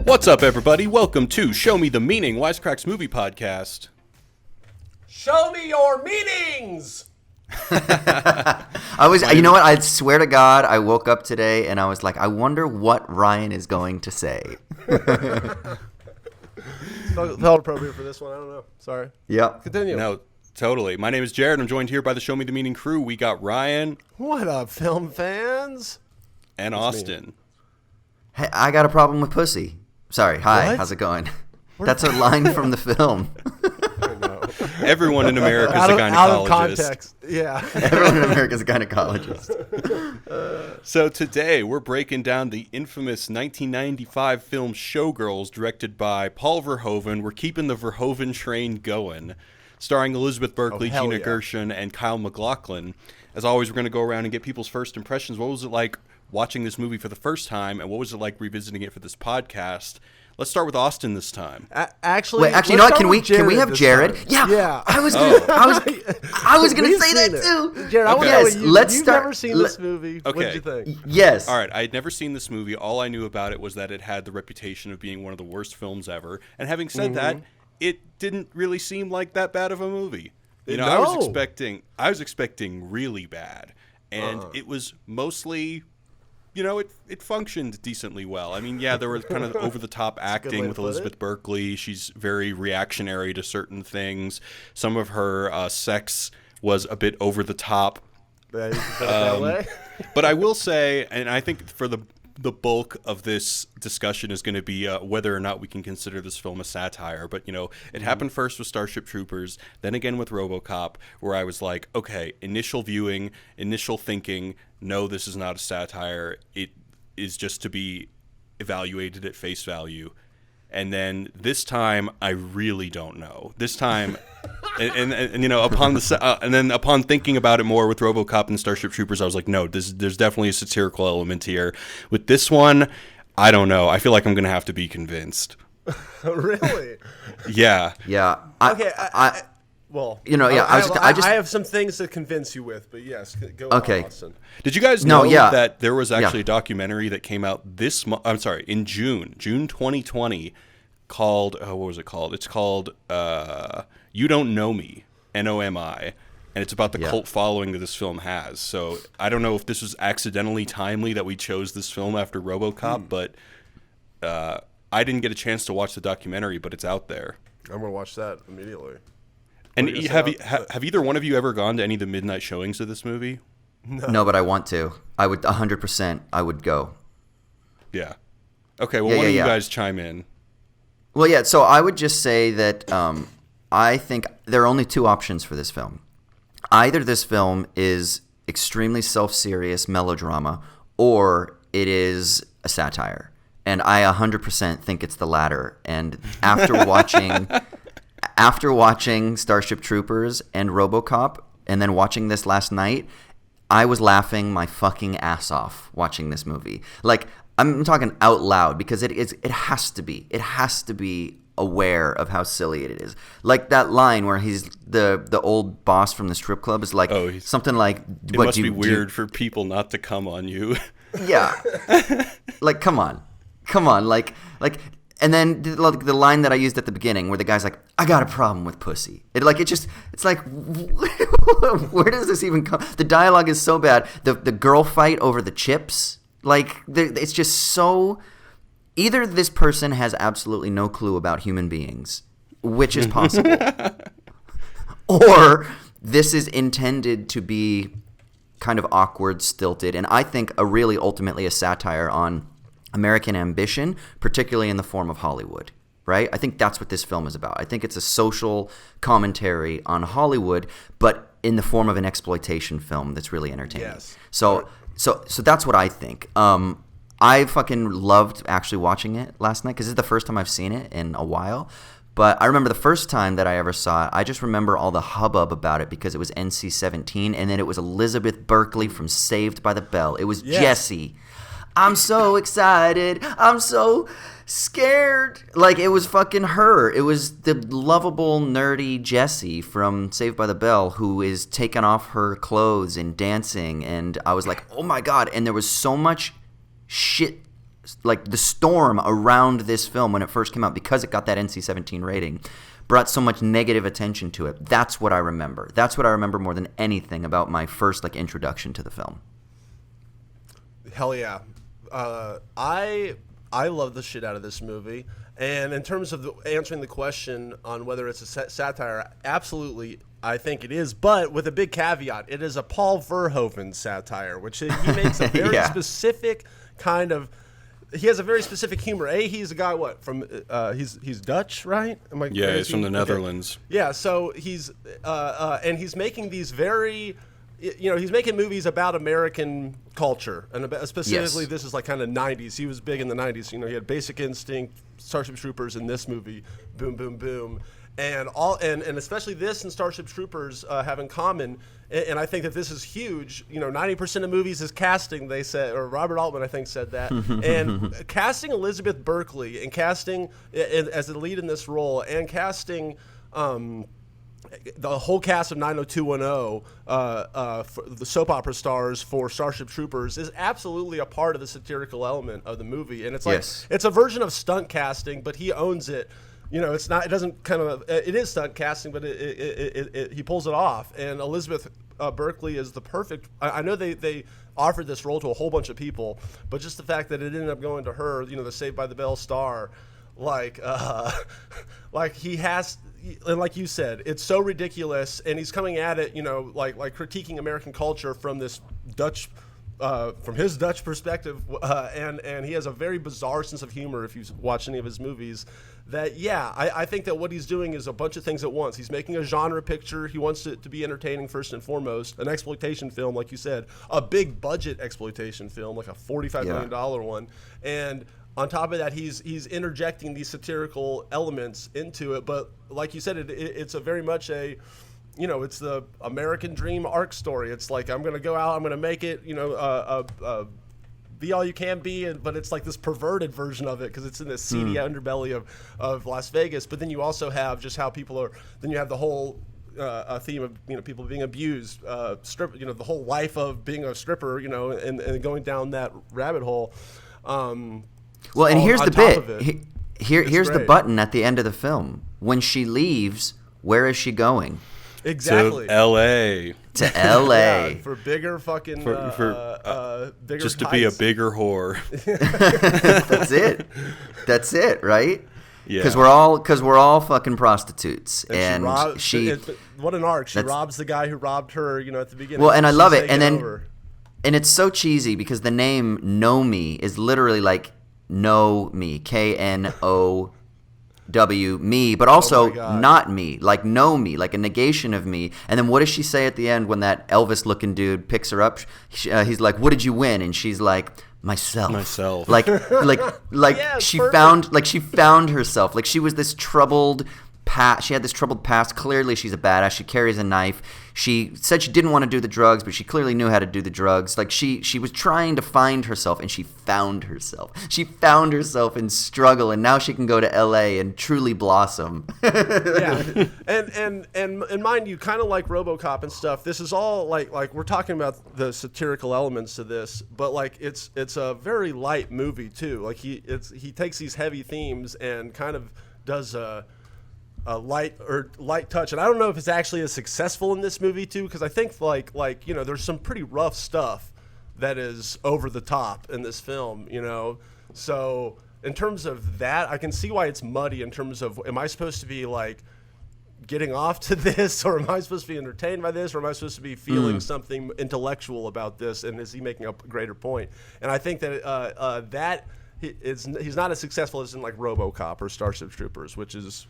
What's up, everybody? Welcome to Show Me the Meaning, Wisecracks Movie Podcast. Show me your meanings! You know what? I swear to God, I woke up today and I was like, I wonder what Ryan is going to say. Felt appropriate for this one. I don't know. Sorry. Yep. Continue. No, totally. My name is Jared. I'm joined here by the Show Me the Meaning crew. We got Ryan What up, film fans? and Austin. Hey, I got a problem with pussy. Sorry. Hi. What? How's it going? That's a line from the film. Everyone in America is a gynecologist. Out of context. Yeah. Everyone in America is a gynecologist. So today we're breaking down the infamous 1995 film Showgirls, directed by Paul Verhoeven. We're keeping the Verhoeven train going, starring Elizabeth Berkley, hell Gina yeah. Gershon, and Kyle MacLachlan. As always, we're going to go around and get people's first impressions. What was it like watching this movie for the first time, and what was it like revisiting it for this podcast? Let's start with Austin this time. Actually, You know what? Can we have Jared? Yeah. I was gonna We've say seen that too. Jared, I want to Yes, know let's you've start- never seen this movie. Okay. What did you think? Yes. All right, I had never seen this movie. All I knew about it was that it had the reputation of being one of the worst films ever. And having said that, it didn't really seem like that bad of a movie. You know, No. I was expecting really bad, and it was mostly, you know, it functioned decently well. I mean, yeah, there was kind of over the top way acting to with put Elizabeth it. Berkley. She's very reactionary to certain things. Some of her sex was a bit over the top. Yeah, you can put it that way. But I will say, and I think for the bulk of this discussion is going to be whether or not we can consider this film a satire. But, you know, it happened first with Starship Troopers, then again with RoboCop, where I was like, okay, initial viewing, initial thinking, no, this is not a satire. It is just to be evaluated at face value. And then this time, I really don't know. This time, and you know, upon thinking about it more with RoboCop and Starship Troopers, I was like, no, there's definitely a satirical element here. With this one, I don't know. I feel like I'm gonna have to be convinced. Really? Yeah. Yeah. Okay. Well, you know, yeah. I have some things to convince you with, but yes, go Okay. on, Austin. Did you guys know yeah. that there was actually a documentary that came out in June 2020, called what was it called? It's called You Don't Know Me, Nomi, and it's about the cult following that this film has. So I don't know if this was accidentally timely that we chose this film after RoboCop, but I didn't get a chance to watch the documentary, but it's out there. I'm gonna watch that immediately. And have either one of you ever gone to any of the midnight showings of this movie? No, but I want to. I would 100%. I would go. Yeah. Okay. Well, why don't you guys chime in? Well, yeah. So I would just say that I think there are only two options for this film. Either this film is extremely self-serious melodrama, or it is a satire. And I 100% think it's the latter. And after watching Starship Troopers and RoboCop, and then watching this last night, I was laughing my fucking ass off watching this movie. Like, I'm talking out loud because it has to be. It has to be aware of how silly it is. Like that line where he's the old boss from the strip club is like something like, It must be weird for people not to come on you. Yeah. Like, come on. Like, and then the line that I used at the beginning where the guy's like, I got a problem with pussy. It's like, where does this even come? The dialogue is so bad. The girl fight over the chips, like, it's just so, either this person has absolutely no clue about human beings, which is possible, or this is intended to be kind of awkward, stilted, and I think ultimately a satire on American ambition, particularly in the form of Hollywood, right? I think that's what this film is about. I think it's a social commentary on Hollywood, but in the form of an exploitation film that's really entertaining. Yes. So that's what I think. I fucking loved actually watching it last night because this is the first time I've seen it in a while. But I remember the first time that I ever saw it, I just remember all the hubbub about it because it was NC-17, and then it was Elizabeth Berkley from Saved by the Bell. It was Jessie. I'm so excited. I'm so scared. Like, it was fucking her. It was the lovable, nerdy Jessie from Saved by the Bell who is taking off her clothes and dancing. And I was like, oh my God. And there was so much shit like the storm around this film when it first came out, because it got that NC-17 rating, brought so much negative attention to it. That's what I remember. That's what I remember more than anything about my first like introduction to the film. Hell yeah. I love the shit out of this movie. And in terms of answering the question on whether it's a satire, absolutely, I think it is. But with a big caveat, it is a Paul Verhoeven satire, which he makes a very specific kind of. He has a very specific humor. He's a guy from he's Dutch, right? Yeah, he's from the Netherlands. Okay. Yeah, so he's and he's making these very. He's making movies about American culture, and specifically, this is like kind of 90s. He was big in the 90s. He had Basic Instinct, Starship Troopers, in this movie, Boom, Boom, Boom, and especially this and Starship Troopers have in common. And I think that this is huge. 90% of movies is casting. They said, or Robert Altman, I think, said that. And casting Elizabeth Berkley and casting as the lead in this role, and casting. The whole cast of 90210, for the soap opera stars for Starship Troopers, is absolutely a part of the satirical element of the movie, and it's like it's a version of stunt casting, but he owns it. It's not. It doesn't kind of. It is stunt casting, but he pulls it off. And Elizabeth Berkley is the perfect. I know they offered this role to a whole bunch of people, but just the fact that it ended up going to her, the Saved by the Bell star, like he has. And like you said, it's so ridiculous, and he's coming at it, like critiquing American culture from this Dutch, from his Dutch perspective, and he has a very bizarre sense of humor. If you watch any of his movies, I think that what he's doing is a bunch of things at once. He's making a genre picture. He wants it to be entertaining first and foremost, an exploitation film, like you said, a big budget exploitation film, like a $45 million one, and on top of that, he's interjecting these satirical elements into it. But like you said, it's a very much a, it's the American dream arc story. It's like, I'm going to go out, I'm going to make it, be all you can be. But it's like this perverted version of it because it's in this seedy underbelly of Las Vegas. But then you also have just how people are, then you have the whole theme of, people being abused, the whole life of being a stripper, and going down that rabbit hole. Well, and here's the bit. Here's the button at the end of the film. When she leaves, where is she going? Exactly. To L.A. To L.A. Yeah, for bigger fucking bigger just to heights. be a bigger whore. That's it, right? Yeah. Because we're all fucking prostitutes, and what an arc. She robs the guy who robbed her, at the beginning. Well, and I love it, and it's so cheesy because the name Know-Me is literally like know me, Know me, but also not me, like know me, like a negation of me. And then what does she say at the end when that Elvis-looking dude picks her up? He's like, "What did you win?" And she's like, "Myself." Like Yeah, she perfect. found herself. Like she was this troubled past. She had this troubled past. Clearly, she's a badass. She carries a knife. She said she didn't want to do the drugs, but she clearly knew how to do the drugs. Like she was trying to find herself, and she found herself. She found herself in struggle, and now she can go to L.A. and truly blossom. Yeah, and mind you, kind of like RoboCop and stuff. This is all like we're talking about the satirical elements to this, but like it's a very light movie too. Like he takes these heavy themes and kind of does a light touch, and I don't know if it's actually as successful in this movie too, because I think like there's some pretty rough stuff that is over the top in this film, So in terms of that, I can see why it's muddy. In terms of, am I supposed to be like getting off to this, or am I supposed to be entertained by this, or am I supposed to be feeling something intellectual about this? And is he making a greater point? And I think that he's not as successful as in like RoboCop or Starship Troopers, which is.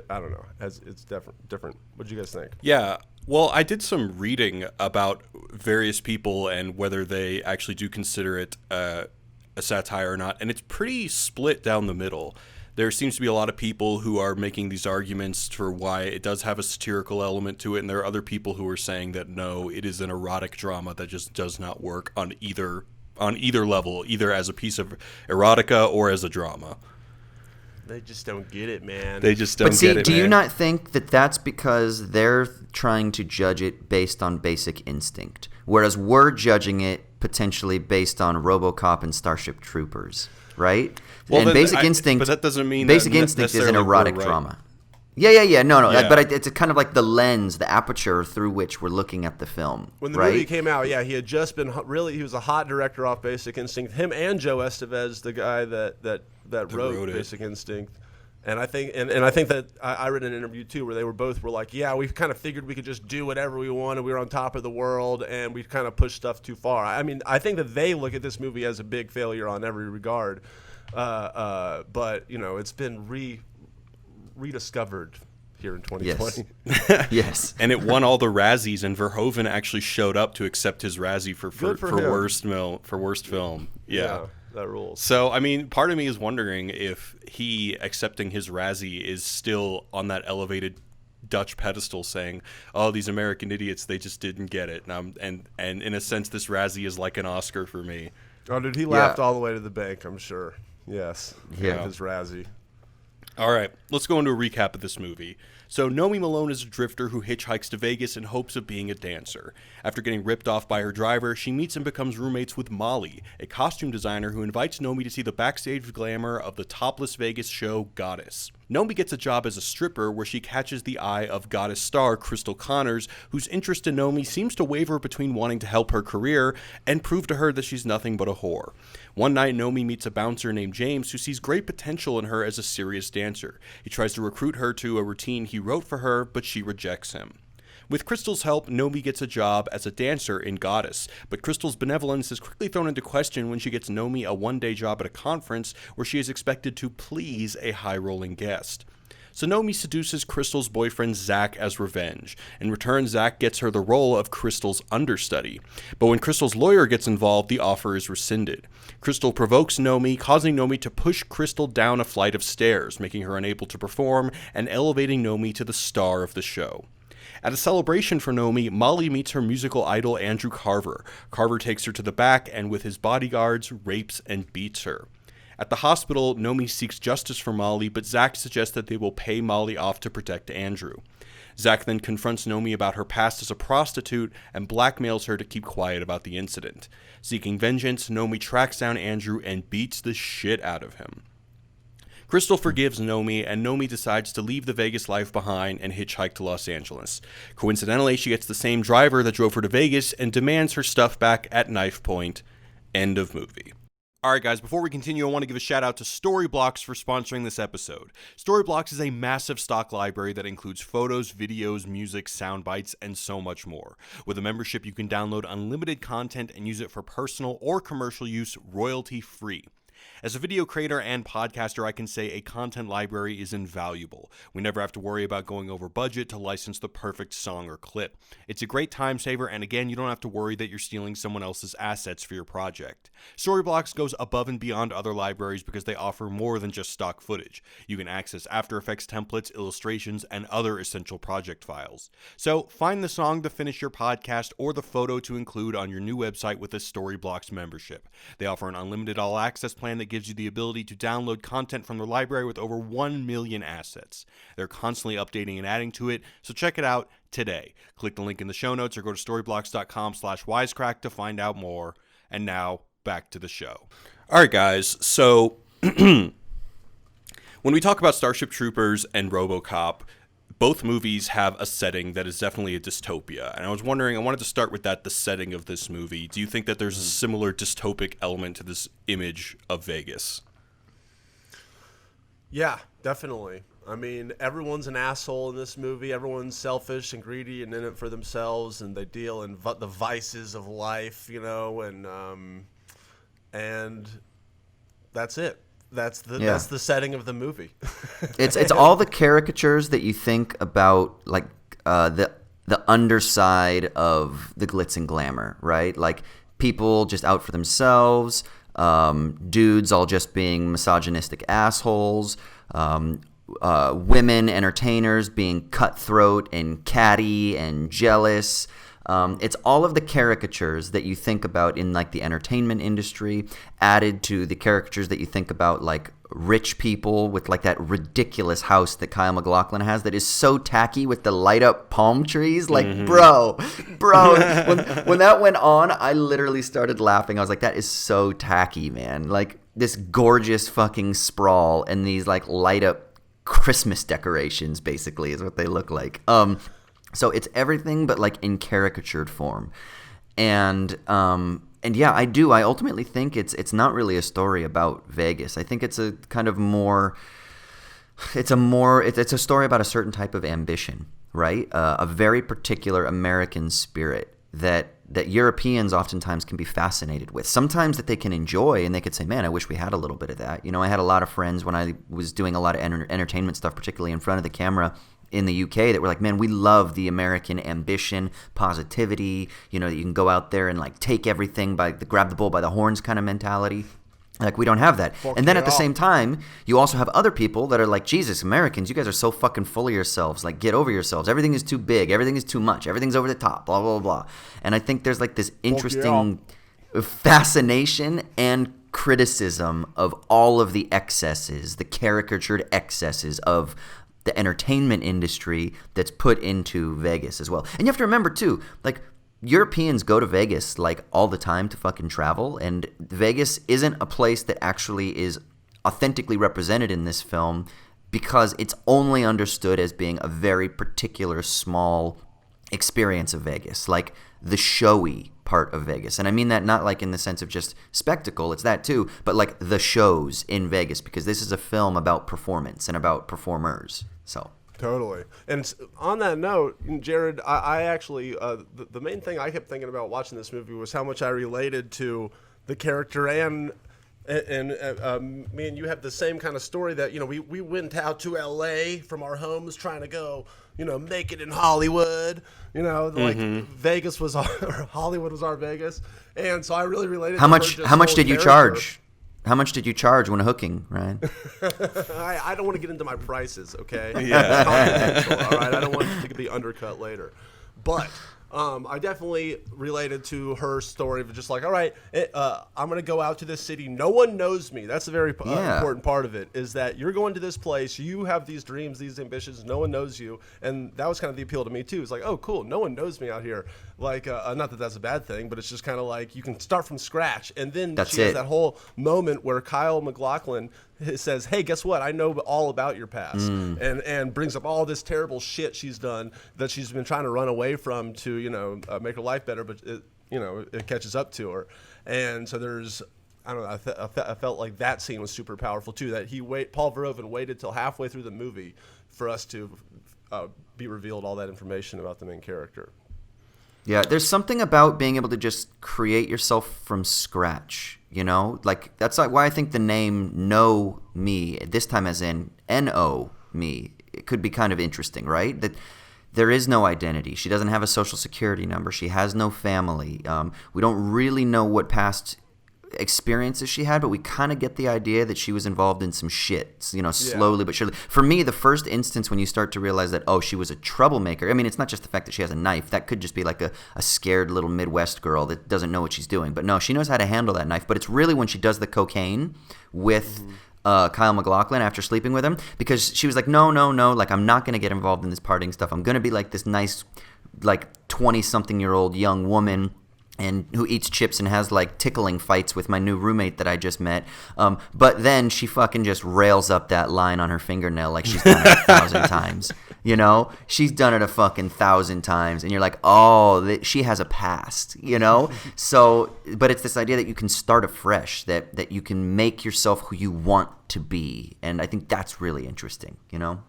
I don't know. It's different. What do you guys think? Yeah. Well, I did some reading about various people and whether they actually do consider it a satire or not, and it's pretty split down the middle. There seems to be a lot of people who are making these arguments for why it does have a satirical element to it, and there are other people who are saying that no, it is an erotic drama that just does not work on either level, either as a piece of erotica or as a drama. They just don't get it, man. They just don't get it, man. Do you not think that that's because they're trying to judge it based on Basic Instinct, whereas we're judging it potentially based on RoboCop and Starship Troopers, right? Well, and then Basic Instinct, but that doesn't mean Basic that Instinct is an necessarily erotic we're right. drama. Yeah. No. Yeah. But it's a kind of like the lens, the aperture through which we're looking at the film. When the right? movie came out, he had just been he was a hot director off Basic Instinct. Him and Joe Estevez, the guy that wrote it. Basic Instinct. And I think I think that I read an interview too where they were like, yeah, we kind of figured we could just do whatever we wanted. We were on top of the world, and we kind of pushed stuff too far. I mean, I think that they look at this movie as a big failure on every regard. But it's been rediscovered here in 2020. Yes. And it won all the Razzies, and Verhoeven actually showed up to accept his Razzie for worst film. Yeah. That rules. So, I mean, part of me is wondering if he accepting his Razzie is still on that elevated Dutch pedestal saying, oh, these American idiots, they just didn't get it. And in a sense, this Razzie is like an Oscar for me. Oh, dude, he laughed all the way to the bank, I'm sure. Yes. Yeah. With his Razzie. All right, let's go into a recap of this movie. So, Nomi Malone is a drifter who hitchhikes to Vegas in hopes of being a dancer. After getting ripped off by her driver, she meets and becomes roommates with Molly, a costume designer who invites Nomi to see the backstage glamour of the topless Vegas show Goddess. Nomi gets a job as a stripper where she catches the eye of Goddess star Crystal Connors, whose interest in Nomi seems to waver between wanting to help her career and prove to her that she's nothing but a whore. One night, Nomi meets a bouncer named James who sees great potential in her as a serious dancer. He tries to recruit her to a routine he wrote for her, but she rejects him. With Crystal's help, Nomi gets a job as a dancer in Goddess, but Crystal's benevolence is quickly thrown into question when she gets Nomi a one-day job at a conference where she is expected to please a high-rolling guest. So Nomi seduces Crystal's boyfriend Zach as revenge. In return, Zach gets her the role of Crystal's understudy. But when Crystal's lawyer gets involved, the offer is rescinded. Crystal provokes Nomi, causing Nomi to push Crystal down a flight of stairs, making her unable to perform and elevating Nomi to the star of the show. At a celebration for Nomi, Molly meets her musical idol Andrew Carver. Carver takes her to the back and, with his bodyguards, rapes and beats her. At the hospital, Nomi seeks justice for Molly, but Zach suggests that they will pay Molly off to protect Andrew. Zach then confronts Nomi about her past as a prostitute and blackmails her to keep quiet about the incident. Seeking vengeance, Nomi tracks down Andrew and beats the shit out of him. Crystal forgives Nomi, and Nomi decides to leave the Vegas life behind and hitchhike to Los Angeles. Coincidentally, she gets the same driver that drove her to Vegas and demands her stuff back at knife point. End of movie. All right, guys, before we continue, I want to give a shout out to Storyblocks for sponsoring this episode. Storyblocks is a massive stock library that includes photos, videos, music, sound bites, and so much more. With a membership, you can download unlimited content and use it for personal or commercial use royalty-free. As a video creator and podcaster, I can say a content library is invaluable. We never have to worry about going over budget to license the perfect song or clip. It's a great time saver, and again, you don't have to worry that you're stealing someone else's assets for your project. Storyblocks goes above and beyond other libraries because they offer more than just stock footage. You can access After Effects templates, illustrations, and other essential project files. So find the song to finish your podcast or the photo to include on your new website with a Storyblocks membership. They offer an unlimited all-access plan that gives you the ability to download content from their library with over 1 million assets. They're constantly updating and adding to it, so check it out today. Click the link in the show notes or go to storyblocks.com/wisecrack to find out more. And now, back to the show. All right, guys, so when we talk about Starship Troopers and RoboCop, both movies have a setting that is definitely a dystopia. And I was wondering, I wanted to start with that, the setting of this movie. Do you think that there's a similar dystopic element to this image of Vegas? Yeah, definitely. I mean, everyone's an asshole in this movie. Everyone's selfish and greedy and in it for themselves, and they deal in the vices of life, and that's it. That's the setting of the movie. It's all the caricatures that you think about, like the underside of the glitz and glamour, right? Like people just out for themselves, dudes all just being misogynistic assholes, women entertainers being cutthroat and catty and jealous. It's all of the caricatures that you think about in like the entertainment industry added to the caricatures that you think about like rich people with like that ridiculous house that Kyle MacLachlan has that is so tacky with the light up palm trees. Like, bro, when that went on, I literally started laughing. I was like, that is so tacky, man. Like this gorgeous fucking sprawl and these like light up Christmas decorations basically is what they look like. So it's everything but like in caricatured form. And yeah, I ultimately think it's not really a story about Vegas. I think it's a kind of more it's a story about a certain type of ambition, right? A very particular American spirit that Europeans oftentimes can be fascinated with. Sometimes that they can enjoy and they could say, man, I wish we had a little bit of that. You know, I had a lot of friends when I was doing a lot of entertainment stuff, particularly in front of the camera in the UK, that were like, man, we love the American ambition, positivity, you know, you can go out there and like take everything by the grab the bull by the horns kind of mentality. Like, we don't have that. And then at the same time, you also have other people that are like, Jesus, Americans, you guys are so fucking full of yourselves. Like, get over yourselves. Everything is too big. Everything is too much. Everything's over the top, blah, blah, blah. And I think there's like this interesting fascination and criticism of all of the excesses, the caricatured excesses of the entertainment industry that's put into Vegas as well. And you have to remember, too, like, Europeans go to Vegas like all the time to fucking travel, and Vegas isn't a place that actually is authentically represented in this film because it's only understood as being a very particular small experience of Vegas, like the showy part of Vegas. And I mean that not like in the sense of just spectacle, it's that too, but like the shows in Vegas, because this is a film about performance and about performers. So totally. And on that note, Jared, I actually, the main thing I kept thinking about watching this movie was how much I related to the character, and me and you have the same kind of story that, you know, we went out to LA from our homes trying to go, you know, make it in Hollywood, you know, like Vegas was our, or Hollywood was our Vegas. And so I really related how to much her how much did character. you charge? How much did you charge when hooking, Ryan? I don't want to get into my prices, okay? Yeah. It's confidential, all right? I don't want it to be undercut later. But I definitely related to her story of just like, all right, I'm going to go out to this city. No one knows me. That's a very important part of it, is that you're going to this place. You have these dreams, these ambitions. No one knows you. And that was kind of the appeal to me, too. It's like, oh, cool. No one knows me out here. Like, not that that's a bad thing, but it's just kind of like you can start from scratch. And then she has that whole moment where Kyle MacLachlan says, hey, guess what? I know all about your past. And brings up all this terrible shit she's done that she's been trying to run away from to, you know, make her life better. But, it catches up to her. And so there's, I don't know, I felt like that scene was super powerful, too, that Paul Verhoeven waited till halfway through the movie for us to be revealed all that information about the main character. Yeah, there's something about being able to just create yourself from scratch, you know? Like, that's why I think the name Know Me, this time as in N-O Me, it could be kind of interesting, right? That there is no identity. She doesn't have a social security number. She has no family. We don't really know what past experiences she had, but we kind of get the idea that she was involved in some shit, you know, slowly but surely. For me, the first instance when you start to realize that, oh, she was a troublemaker, I mean, it's not just the fact that she has a knife. That could just be like a scared little Midwest girl that doesn't know what she's doing. But no, she knows how to handle that knife. But it's really when she does the cocaine with Kyle MacLachlan after sleeping with him, because she was like, no, like, I'm not going to get involved in this partying stuff. I'm going to be like this nice, like, 20-something-year-old young woman and who eats chips and has like tickling fights with my new roommate that I just met. But then she fucking just rails up that line on her fingernail like she's done it 1,000 times. You know, she's done it a fucking 1,000 times, and you're like, oh, she has a past. You know, so but it's this idea that you can start afresh, that you can make yourself who you want to be, and I think that's really interesting. You know.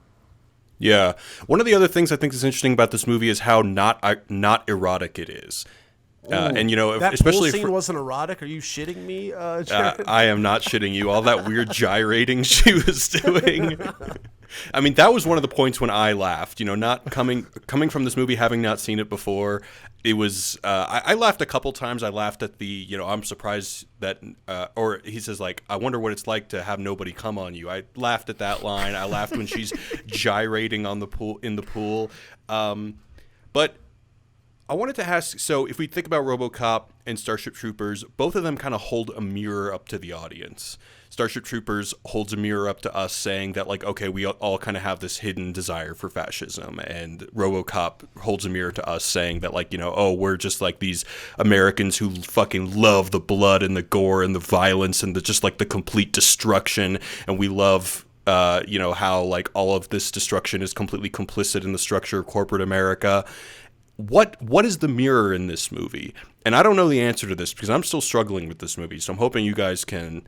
Yeah, one of the other things I think is interesting about this movie is how not erotic it is. And you know, that especially pool scene wasn't erotic. Are you shitting me, Jared? I am not shitting you. All that weird gyrating she was doing. I mean, that was one of the points when I laughed. You know, not coming from this movie, having not seen it before. It was I laughed a couple times. I laughed at the, you know, I'm surprised that or he says like, I wonder what it's like to have nobody come on you. I laughed at that line. I laughed when she's gyrating in the pool. But I wanted to ask, so if we think about RoboCop and Starship Troopers, both of them kind of hold a mirror up to the audience. Starship Troopers holds a mirror up to us saying that, like, okay, we all kind of have this hidden desire for fascism. And RoboCop holds a mirror to us saying that, like, you know, oh, we're just like these Americans who fucking love the blood and the gore and the violence and just like the complete destruction. And we love, you know, how like all of this destruction is completely complicit in the structure of corporate America. What is the mirror in this movie? And I don't know the answer to this because I'm still struggling with this movie. So I'm hoping you guys can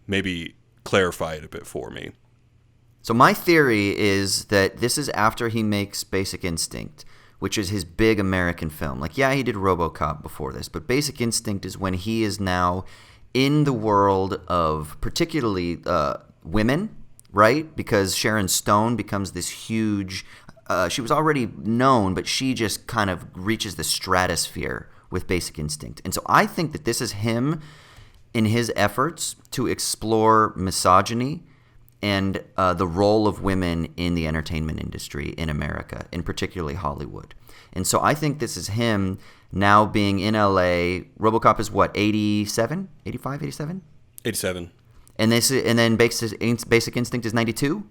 maybe clarify it a bit for me. So my theory is that this is after he makes Basic Instinct, which is his big American film. Like, yeah, he did RoboCop before this, but Basic Instinct is when he is now in the world of particularly women, right? Because Sharon Stone becomes this huge... she was already known, but she just kind of reaches the stratosphere with Basic Instinct. And so I think that this is him in his efforts to explore misogyny and the role of women in the entertainment industry in America, in particularly Hollywood. And so I think this is him now being in LA. RoboCop is what, 87? 85, 87? 87. And then Basic Instinct is 92?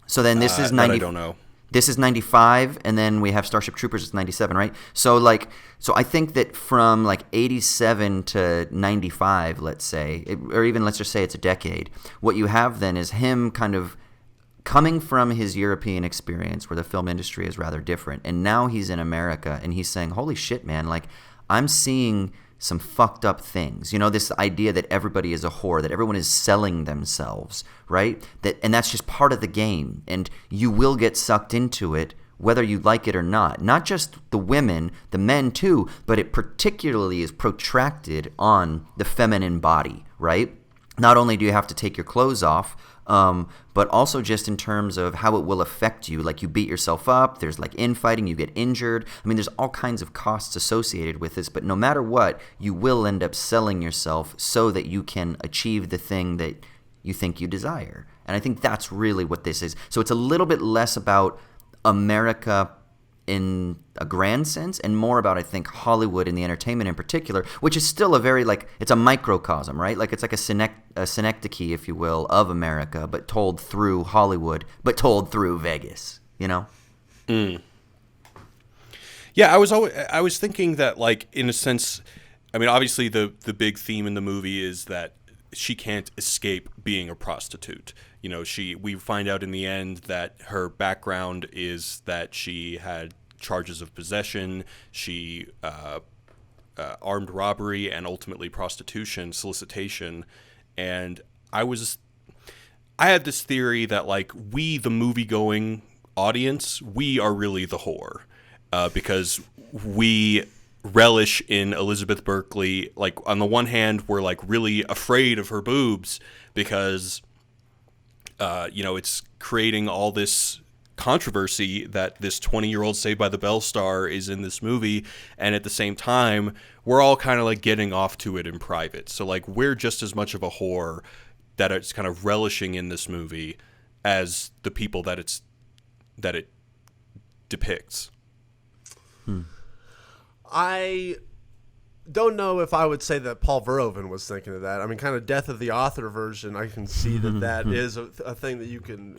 So then this is 90. I don't know. This is 95, and then we have Starship Troopers. It's 97, right? So I think that from like 87 to 95, let's say, or even let's just say it's a decade. What you have then is him kind of coming from his European experience, where the film industry is rather different, and now he's in America, and he's saying, "Holy shit, man! Like, I'm seeing some fucked up things. You know, this idea that everybody is a whore, that everyone is selling themselves, right? And that's just part of the game. And you will get sucked into it, whether you like it or not. Not just the women, the men too, but it particularly is protracted on the feminine body, right? Not only do you have to take your clothes off, but also just in terms of how it will affect you. Like, you beat yourself up, there's like infighting, you get injured. I mean, there's all kinds of costs associated with this, but no matter what, you will end up selling yourself so that you can achieve the thing that you think you desire. And I think that's really what this is. So it's a little bit less about America in a grand sense and more about, I think, Hollywood and the entertainment in particular, which is still a very, like, it's a microcosm, right? Like, it's like a synecdoche, if you will, of America, but told through Hollywood, but told through Vegas, you know? Yeah, I was thinking that, like, in a sense, I mean, obviously the big theme in the movie is that she can't escape being a prostitute. You know, we find out in the end that her background is that she had charges of possession, she armed robbery, and ultimately prostitution, solicitation. And I had this theory that, like, we, the movie-going audience, we are really the whore, because we relish in Elizabeth Berkley. Like, on the one hand, we're like really afraid of her boobs because you know, it's creating all this controversy that this 20-year-old Saved by the Bell star is in this movie, and at the same time, we're all kind of like getting off to it in private. So, like, we're just as much of a whore that it's kind of relishing in this movie as the people that it depicts. I don't know if I would say that Paul Verhoeven was thinking of that. I mean, kind of Death of the Author version, I can see that is a thing that you can...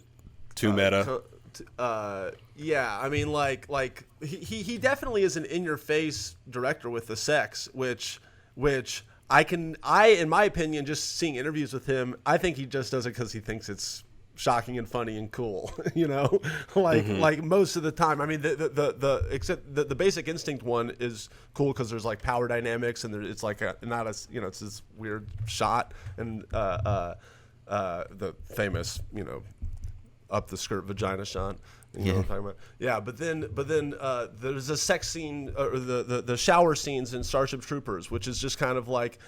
Too meta. Yeah, I mean, like he definitely is an in-your-face director with the sex, which in my opinion, just seeing interviews with him, I think he just does it because he thinks it's shocking and funny and cool, you know, like most of the time. I mean, the Basic Instinct one is cool because there's like power dynamics and it's like it's this weird shot and the famous, you know, up the skirt vagina shot. You know what I'm talking about? Yeah, but then there's a sex scene or the shower scenes in Starship Troopers, which is just kind of like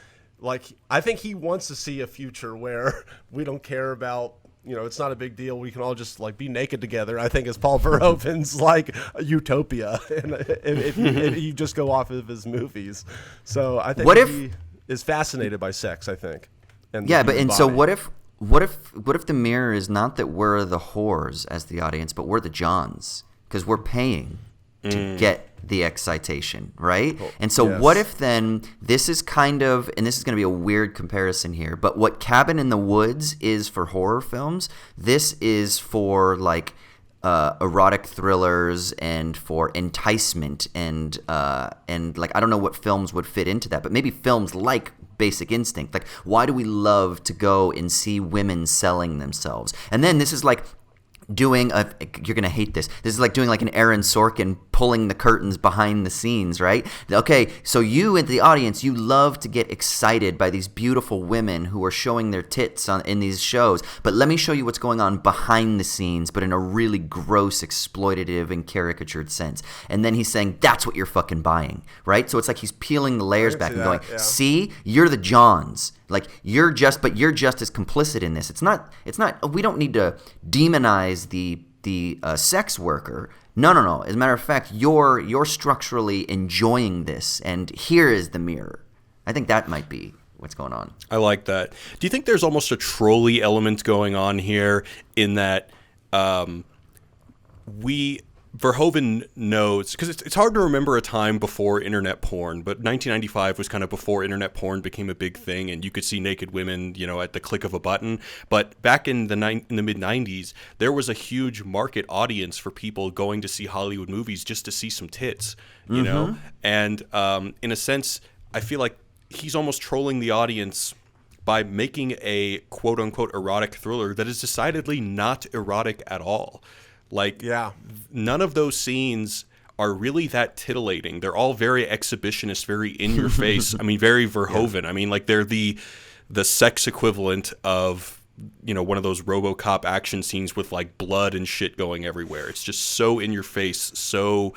I think he wants to see a future where we don't care about, you know, it's not a big deal. We can all just like be naked together. I think is Paul Verhoeven's like utopia, and if you just go off of his movies. So I think he is fascinated by sex, I think. And yeah, so what if the mirror is not that we're the whores as the audience, but we're the Johns because we're paying to get the excitation, right? And so Yes. what if then this is kind of, and this is going to be a weird comparison here, but what Cabin in the Woods is for horror films, this is for like erotic thrillers and for enticement and like I don't know what films would fit into that, but maybe films like Basic Instinct. Like, why do we love to go and see women selling themselves? And then this is like doing you're gonna hate this. This is like doing like an Aaron Sorkin pulling the curtains behind the scenes, right? Okay, so you in the audience, you love to get excited by these beautiful women who are showing their tits in these shows, but let me show you what's going on behind the scenes, but in a really gross, exploitative, and caricatured sense. And then he's saying that's what you're fucking buying, right? So it's like he's peeling the layers back and going, see, you're the Johns. Like you're just as complicit in this. It's not. We don't need to demonize the sex worker. No. As a matter of fact, you're structurally enjoying this, and here is the mirror. I think that might be what's going on. I like that. Do you think there's almost a trolley element going on here in that Verhoeven knows, because it's hard to remember a time before internet porn, but 1995 was kind of before internet porn became a big thing, and you could see naked women, at the click of a button. But back in the mid 90s, there was a huge market audience for people going to see Hollywood movies just to see some tits, you know. And in a sense, I feel like he's almost trolling the audience by making a quote unquote erotic thriller that is decidedly not erotic at all. Like, none of those scenes are really that titillating. They're all very exhibitionist, very in your face. I mean, very Verhoeven. Yeah. I mean, like they're the sex equivalent of, one of those RoboCop action scenes with like blood and shit going everywhere. It's just so in your face, so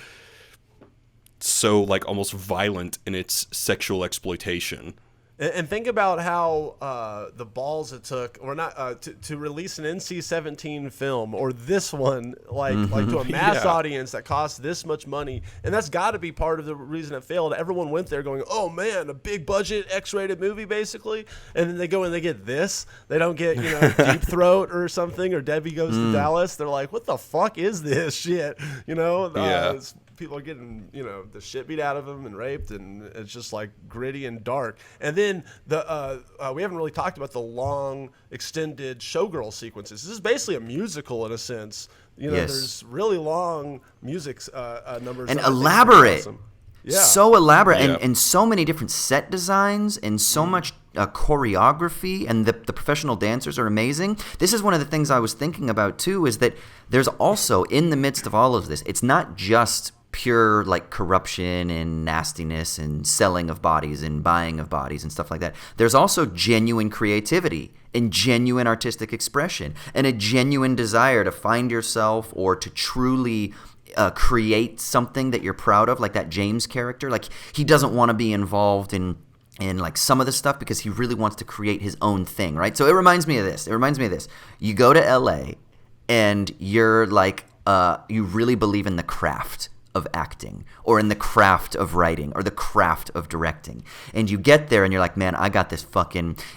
like almost violent in its sexual exploitation. And think about how the balls it took, or not, to release an NC-17 film, or this one, like to a mass audience that cost this much money, and that's got to be part of the reason it failed. Everyone went there going, "Oh man, a big budget X-rated movie, basically," and then they go and they get this. They don't get Deep Throat or something, or Debbie Goes to Dallas. They're like, "What the fuck is this shit?" People are getting, the shit beat out of them and raped, and it's just like gritty and dark. And then we haven't really talked about the long, extended showgirl sequences. This is basically a musical in a sense. There's really long music numbers and elaborate. Awesome. Yeah. So elaborate and so many different set designs and so much choreography, and the professional dancers are amazing. This is one of the things I was thinking about too, is that there's also, in the midst of all of this, it's not just pure like corruption and nastiness and selling of bodies and buying of bodies and stuff like that. There's also genuine creativity and genuine artistic expression and a genuine desire to find yourself or to truly create something that you're proud of, like that James character. Like, he doesn't want to be involved in like some of the stuff because he really wants to create his own thing, right? So it reminds me of this. You go to LA and you're like, you really believe in the craft of acting or in the craft of writing or the craft of directing, and you get there and you're like, man, I got this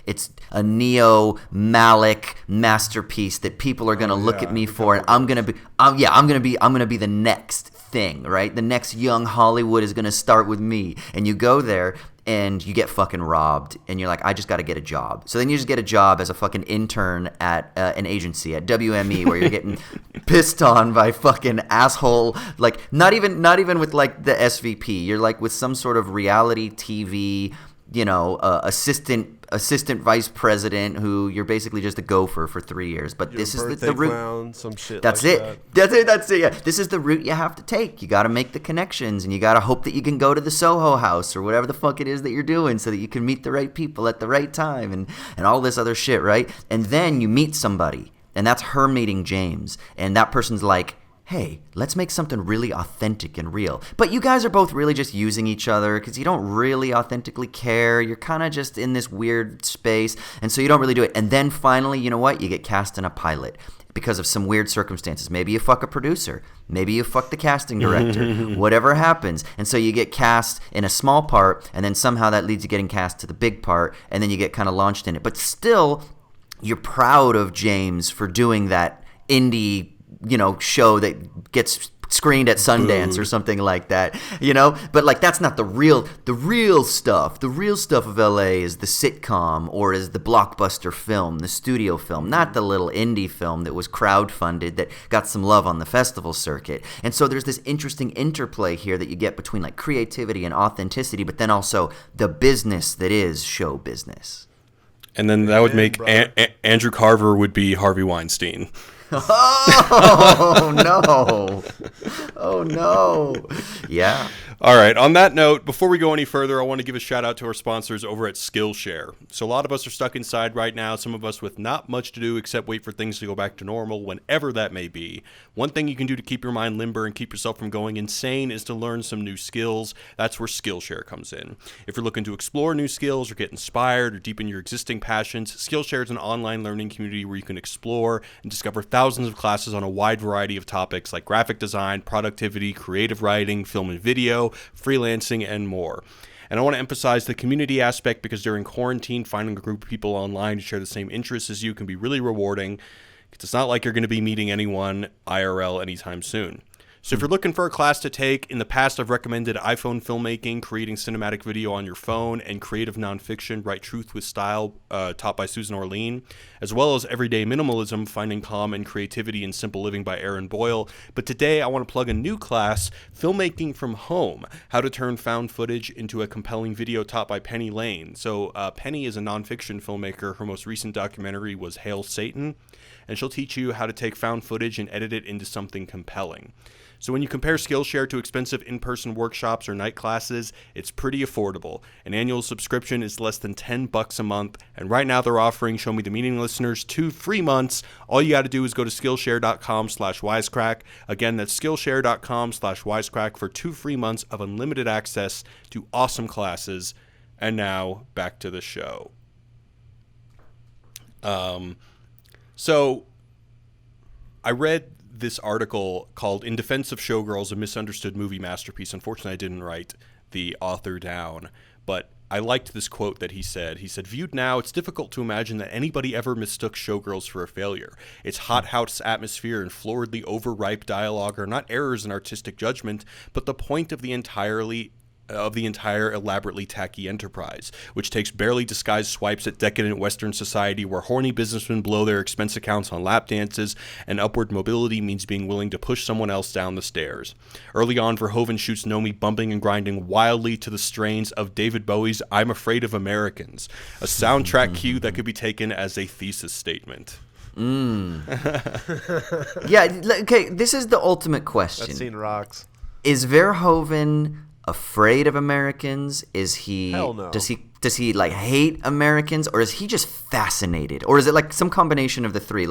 it's a Neo Malick masterpiece that people are gonna look at me for, and I'm gonna be the next thing, right? The next young Hollywood is gonna start with me. And you go there and you get fucking robbed, and you're like, I just got to get a job. So then you just get a job as a fucking intern at an agency at WME, where you're getting pissed on by fucking asshole, like not even with like the SVP. You're like with some sort of reality TV, assistant vice president who you're basically just a gopher for 3 years. But this is the route. Clown, some shit. That's like it. That's it. Yeah. This is the route you have to take. You got to make the connections, and you got to hope that you can go to the Soho House or whatever the fuck it is that you're doing, so that you can meet the right people at the right time and all this other shit, right? And then you meet somebody, and that's her meeting James, and that person's like, hey, let's make something really authentic and real. But you guys are both really just using each other because you don't really authentically care. You're kind of just in this weird space, and so you don't really do it. And then finally, you know what? You get cast in a pilot because of some weird circumstances. Maybe you fuck a producer. Maybe you fuck the casting director. Whatever happens. And so you get cast in a small part, and then somehow that leads to getting cast to the big part, and then you get kind of launched in it. But still, you're proud of James for doing that indie show that gets screened at Sundance or something like that, But like that's not the real stuff. The real stuff of LA is the sitcom or is the blockbuster film, the studio film, not the little indie film that was crowdfunded that got some love on the festival circuit. And so there's this interesting interplay here that you get between like creativity and authenticity, but then also the business that is show business. And then that would make Andrew Carver would be Harvey Weinstein. Oh, no. Oh, no. Yeah. All right. On that note, before we go any further, I want to give a shout out to our sponsors over at Skillshare. So a lot of us are stuck inside right now, some of us with not much to do except wait for things to go back to normal, whenever that may be. One thing you can do to keep your mind limber and keep yourself from going insane is to learn some new skills. That's where Skillshare comes in. If you're looking to explore new skills or get inspired or deepen your existing passions, Skillshare is an online learning community where you can explore and discover thousands of classes on a wide variety of topics like graphic design, productivity, creative writing, film and video, freelancing, and more. And I want to emphasize the community aspect because during quarantine, finding a group of people online to share the same interests as you can be really rewarding. It's not like you're going to be meeting anyone IRL anytime soon. So if you're looking for a class to take, in the past I've recommended iPhone filmmaking, creating cinematic video on your phone, and creative nonfiction, Write Truth with Style, taught by Susan Orlean, as well as Everyday Minimalism, Finding Calm and Creativity in Simple Living by Aaron Boyle. But today I want to plug a new class, Filmmaking from Home, How to Turn Found Footage into a Compelling Video, taught by Penny Lane. So Penny is a nonfiction filmmaker. Her most recent documentary was Hail Satan, and she'll teach you how to take found footage and edit it into something compelling. So when you compare Skillshare to expensive in-person workshops or night classes, it's pretty affordable. An annual subscription is less than $10 a month, and right now they're offering Show Me the Meaning listeners 2 free months. All you got to do is go to Skillshare.com/wisecrack. Again, that's Skillshare.com/wisecrack for 2 free months of unlimited access to awesome classes. And now back to the show. So I read this article called In Defense of Showgirls, a Misunderstood Movie Masterpiece. Unfortunately, I didn't write the author down, but I liked this quote that he said. He said, "Viewed now, it's difficult to imagine that anybody ever mistook Showgirls for a failure. Its hothouse atmosphere and floridly overripe dialogue are not errors in artistic judgment, but the point of the entire elaborately tacky enterprise, which takes barely disguised swipes at decadent Western society where horny businessmen blow their expense accounts on lap dances and upward mobility means being willing to push someone else down the stairs. Early on, Verhoeven shoots Nomi bumping and grinding wildly to the strains of David Bowie's I'm Afraid of Americans, a soundtrack cue that could be taken as a thesis statement." Yeah, okay, this is the ultimate question. That scene rocks. Is Verhoeven afraid of Americans? Is he? Hell no. Does he like hate Americans, or is he just fascinated, or is it like some combination of the three?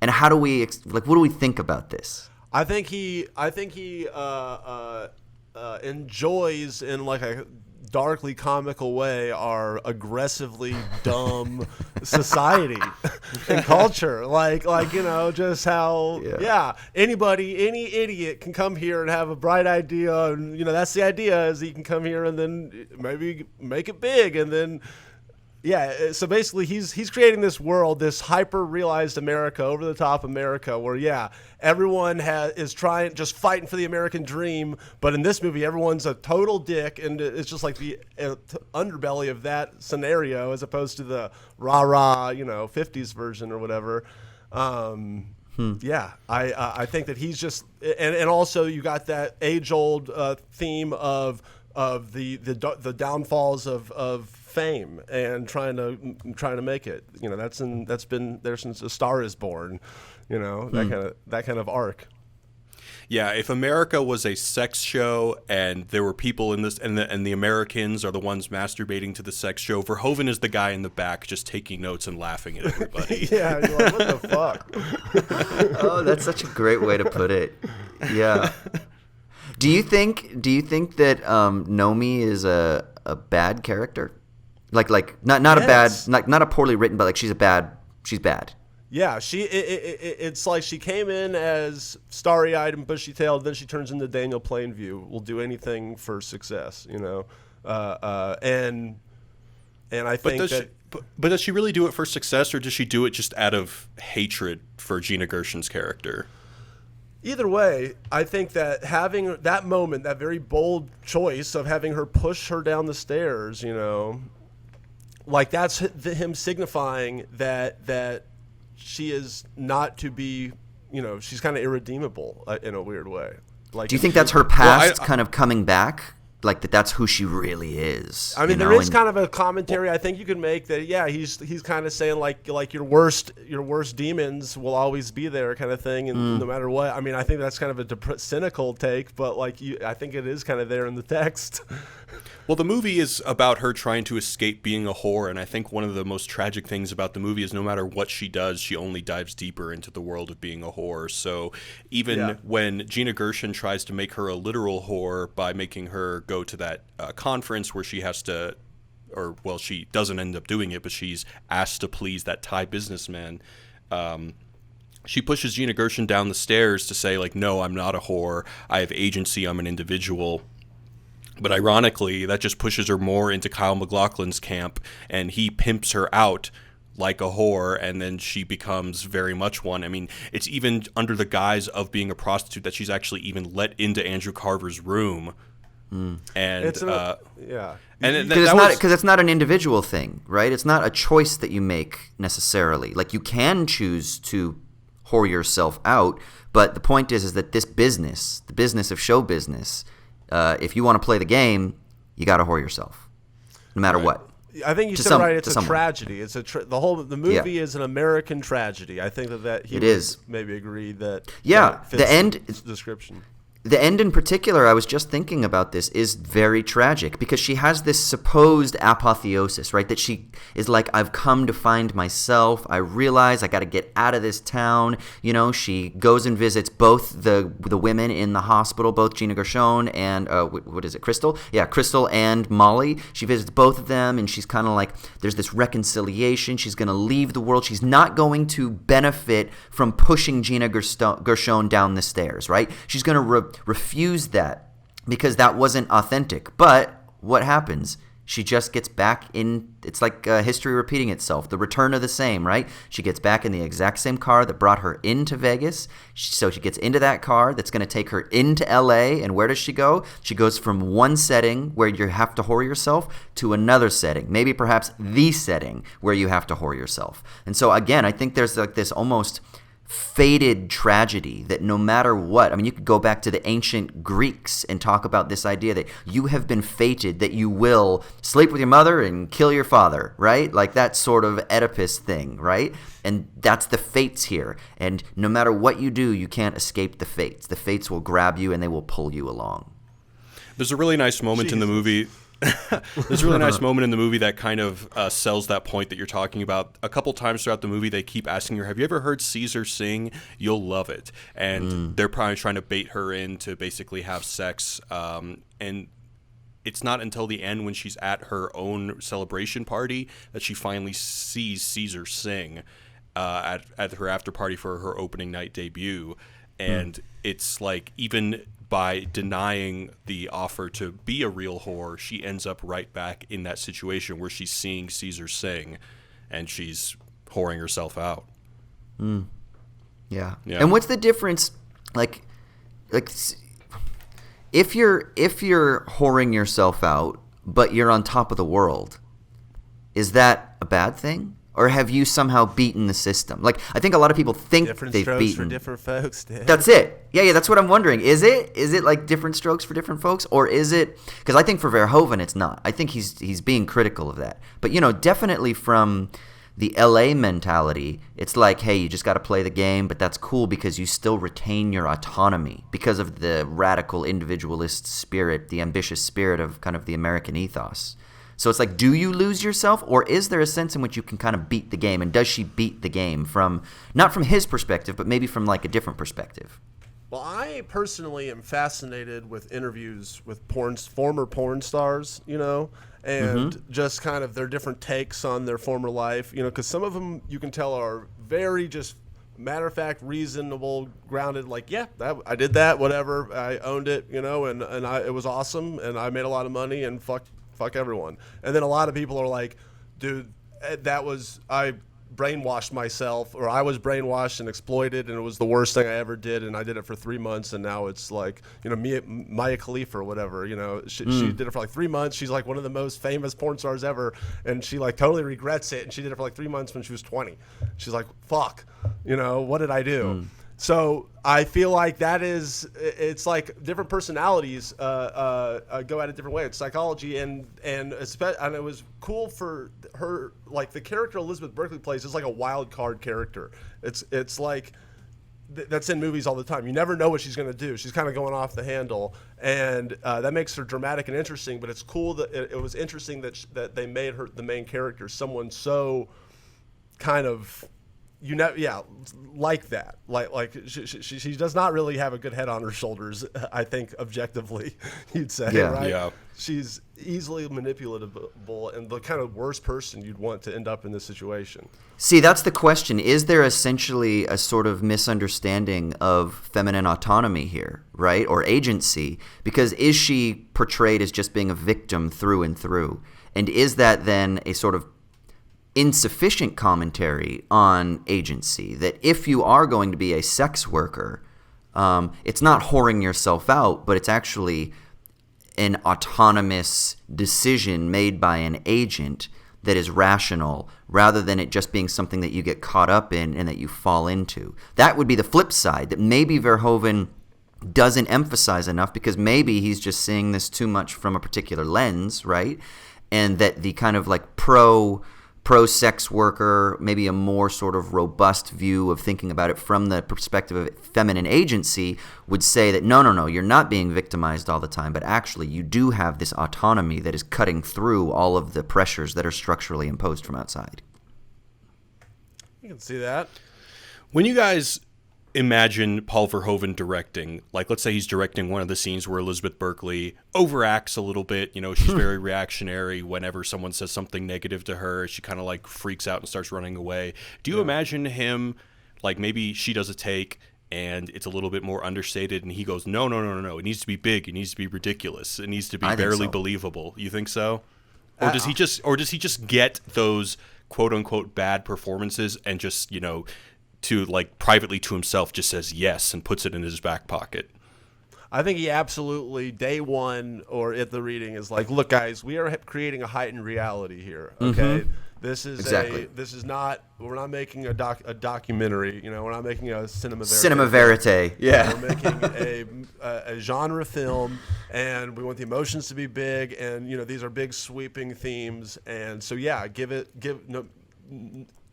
And how do we what do we think about this? I think he enjoys in like a darkly comical way our aggressively dumb society and culture, like just how any idiot can come here and have a bright idea, and that's the idea, is he can come here and then maybe make it big, and then so basically he's creating this world, this hyper realized America, over the top America, where everyone is just fighting for the American dream, but in this movie everyone's a total dick, and it's just like the underbelly of that scenario as opposed to the rah-rah 50s version or whatever. I think that he's just, and also you got that age-old theme of the downfalls of fame and trying to make it. That's been there since A Star Is Born. That kind of arc. Yeah, if America was a sex show and there were people in this, and the Americans are the ones masturbating to the sex show, Verhoeven is the guy in the back just taking notes and laughing at everybody. Yeah, you're like, what the fuck? Oh, that's such a great way to put it. Yeah. Do you think that Nomi is a bad character? Like not a bad, not a poorly written, but like she's bad. Yeah, it's like she came in as starry-eyed and bushy-tailed, then she turns into Daniel Plainview. Will do anything for success, and I think but does she really do it for success, or does she do it just out of hatred for Gina Gershon's character? Either way, I think that having that moment, that very bold choice of having her push her down the stairs, like that's him signifying that she is not to be, she's kind of irredeemable in a weird way. Like, do you think that's her past kind of coming back? Like that's who she really is. I mean, there is kind of a commentary I think you could make that. Yeah, he's kind of saying like your worst demons will always be there, kind of thing, and no matter what. I mean, I think that's kind of a cynical take, but I think it is kind of there in the text. Well, the movie is about her trying to escape being a whore, and I think one of the most tragic things about the movie is no matter what she does, she only dives deeper into the world of being a whore. So even when Gina Gershon tries to make her a literal whore by making her go to that conference where she has to, she doesn't end up doing it, but she's asked to please that Thai businessman. She pushes Gina Gershon down the stairs to say, like, no, I'm not a whore. I have agency. I'm an individual. But ironically, that just pushes her more into Kyle MacLachlan's camp, and he pimps her out like a whore, and then she becomes very much one. I mean, it's even under the guise of being a prostitute that she's actually even let into Andrew Carver's room. And because it's not an individual thing, right? It's not a choice that you make necessarily. Like, you can choose to whore yourself out, but the point is that this business, the business of show business, if you want to play the game, you got to whore yourself, no matter what. I think you said right. It's a tragedy. It's the movie is an American tragedy. I think that he would maybe agree that. Yeah, the end description. The end in particular, I was just thinking about this, is very tragic because she has this supposed apotheosis, right? That she is like, I've come to find myself. I realize I got to get out of this town. She goes and visits both the women in the hospital, both Gina Gershon and, what is it, Crystal? Yeah, Crystal and Molly. She visits both of them, and she's kind of like, there's this reconciliation. She's going to leave the world. She's not going to benefit from pushing Gina Gershon down the stairs, right? She's going to refuse that because that wasn't authentic. But what happens? She just gets back in. It's like history repeating itself. The return of the same, right? She gets back in the exact same car that brought her into Vegas. So she gets into that car that's going to take her into LA. And where does she go? She goes from one setting where you have to whore yourself to another setting, maybe perhaps the setting where you have to whore yourself. And so again, I think there's like this almost fated tragedy that no matter what, I mean, you could go back to the ancient Greeks and talk about this idea that you have been fated, that you will sleep with your mother and kill your father, right? Like that sort of Oedipus thing, right? And that's the fates here. And no matter what you do, you can't escape the fates. The fates will grab you and they will pull you along. There's a really nice moment in the movie. There's a really nice moment in the movie that kind of sells that point that you're talking about. A couple times throughout the movie, they keep asking her, have you ever heard Caesar sing? You'll love it. And they're probably trying to bait her in to basically have sex. And it's not until the end when she's at her own celebration party that she finally sees Caesar sing at her after party for her opening night debut. And it's like, even by denying the offer to be a real whore, she ends up right back in that situation where she's seeing Caesar sing and she's whoring herself out. Yeah. And what's the difference? Like if you're whoring yourself out, but you're on top of the world, is that a bad thing? Or have you somehow beaten the system? Like, I think a lot of people think different they've strokes beaten. for different folks, dude. That's it. Yeah, that's what I'm wondering. Is it like different strokes for different folks? Or is it... Because I think for Verhoeven, it's not. I think he's being critical of that. But, definitely from the LA mentality, it's like, hey, you just got to play the game, but that's cool because you still retain your autonomy because of the radical individualist spirit, the ambitious spirit of kind of the American ethos. So it's like, do you lose yourself, or is there a sense in which you can kind of beat the game? And does she beat the game from, not from his perspective, but maybe from like a different perspective? Well, I personally am fascinated with interviews with former porn stars, and just kind of their different takes on their former life, because some of them you can tell are very just matter of fact, reasonable, grounded, like, yeah, I did that, whatever, I owned it, and it was awesome, and I made a lot of money, and fuck everyone. And then a lot of people are like, dude, brainwashed myself, or I was brainwashed and exploited, and it was the worst thing I ever did, and I did it for 3 months, and now it's like, Mia Khalifa or whatever, she did it for like 3 months. She's like one of the most famous porn stars ever, and she like totally regrets it, and she did it for like 3 months when she was 20. She's like, fuck, what did I do? So I feel like it's like different personalities go at a different way. It's psychology, and it was cool for her. Like the character Elizabeth Berkley plays is like a wild card character. It's like that's in movies all the time. You never know what she's going to do. She's kind of going off the handle, and that makes her dramatic and interesting. But it's cool that it was interesting that they made her the main character someone so kind of. Like that. Like she does not really have a good head on her shoulders, I think, objectively, you'd say, right? Yeah. She's easily manipulatable and the kind of worst person you'd want to end up in this situation. See, that's the question. Is there essentially a sort of misunderstanding of feminine autonomy here, right? Or agency? Because is she portrayed as just being a victim through and through? And is that then a sort of insufficient commentary on agency, that if you are going to be a sex worker, it's not whoring yourself out, but it's actually an autonomous decision made by an agent that is rational, rather than it just being something that you get caught up in and that you fall into. That would be the flip side, that maybe Verhoeven doesn't emphasize enough, because maybe he's just seeing this too much from a particular lens, right? And that the kind of like pro-sex worker, maybe a more sort of robust view of thinking about it from the perspective of feminine agency, would say that no, you're not being victimized all the time, but actually you do have this autonomy that is cutting through all of the pressures that are structurally imposed from outside. You can see that. When you guys imagine Paul Verhoeven directing, like let's say he's directing one of the scenes where Elizabeth Berkley overacts a little bit, she's very reactionary. Whenever someone says something negative to her, she kind of like freaks out and starts running away. Do you imagine him, like maybe she does a take and it's a little bit more understated and he goes, no, it needs to be big, it needs to be ridiculous, it needs to be barely believable. You think so? Or does he just get those quote unquote bad performances and just, to like privately to himself just says yes and puts it in his back pocket? I think he absolutely, day one or at the reading, is like, look, guys, we are creating a heightened reality here. Okay, this is this is not. We're not making a documentary. We're not making a cinema verite. Yeah, we're making a genre film, and we want the emotions to be big, and these are big sweeping themes, and so